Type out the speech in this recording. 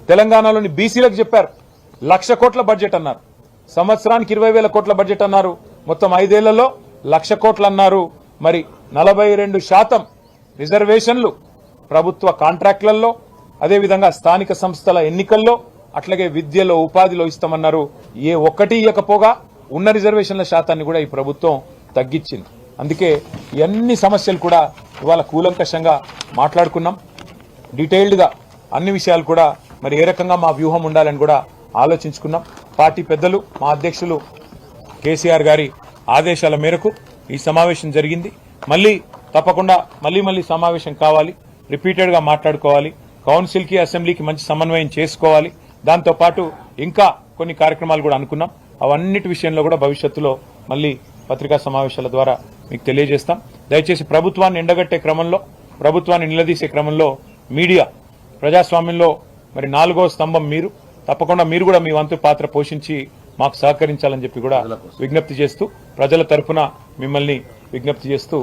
తెలంగాణలోని బీసీలకు చెప్పారు 1,00,000 కోట్ల బడ్జెట్ అన్నారు, సంవత్సరానికి 20,000 కోట్ల బడ్జెట్ అన్నారు, మొత్తం 5 ఏళ్లలో 1,00,000 కోట్లు అన్నారు. మరి 42% రిజర్వేషన్లు ప్రభుత్వ కాంట్రాక్టులలో, అదేవిధంగా స్థానిక సంస్థల ఎన్నికల్లో, అట్లాగే విద్యలో ఉపాధిలో ఇస్తామన్నారు. ఏ ఒక్కటి ఇవ్వకపోగా ఉన్న రిజర్వేషన్ల శాతాన్ని కూడా ఈ ప్రభుత్వం తగ్గించింది. అందుకే అన్ని సమస్యలు కూడా ఇవాళ కూలంకషంగా మాట్లాడుకున్నాం. డీటెయిల్డ్గా అన్ని విషయాలు కూడా మరి ఏ రకంగా మా వ్యూహం ఉండాలని కూడా ఆలోచించుకున్నాం. పార్టీ పెద్దలు మా అధ్యక్షులు కేసీఆర్ గారి ఆదేశాల మేరకు ఈ సమావేశం జరిగింది. మళ్ళీ తప్పకుండా మళ్ళీ సమావేశం కావాలి, రిపీటెడ్గా మాట్లాడుకోవాలి, కౌన్సిల్కి అసెంబ్లీకి మంచి సమన్వయం చేసుకోవాలి. దాంతోపాటు ఇంకా కొన్ని కార్యక్రమాలు కూడా అనుకున్నాం. అవన్నిటి విషయంలో కూడా భవిష్యత్తులో మళ్ళీ పత్రికా సమావేశాల ద్వారా మీకు తెలియజేస్తాం. దయచేసి ప్రభుత్వాన్ని ఎండగట్టే క్రమంలో, ప్రభుత్వాన్ని నిలదీసే క్రమంలో మీడియా ప్రజాస్వామ్యంలో మరి 4వ స్తంభం మీరు. తప్పకుండా మీరు కూడా మీ వంతు పాత్ర పోషించి మాకు సహకరించాలని చెప్పి కూడా విజ్ఞప్తి చేస్తూ, ప్రజల తరఫున మిమ్మల్ని విజ్ఞప్తి చేస్తూ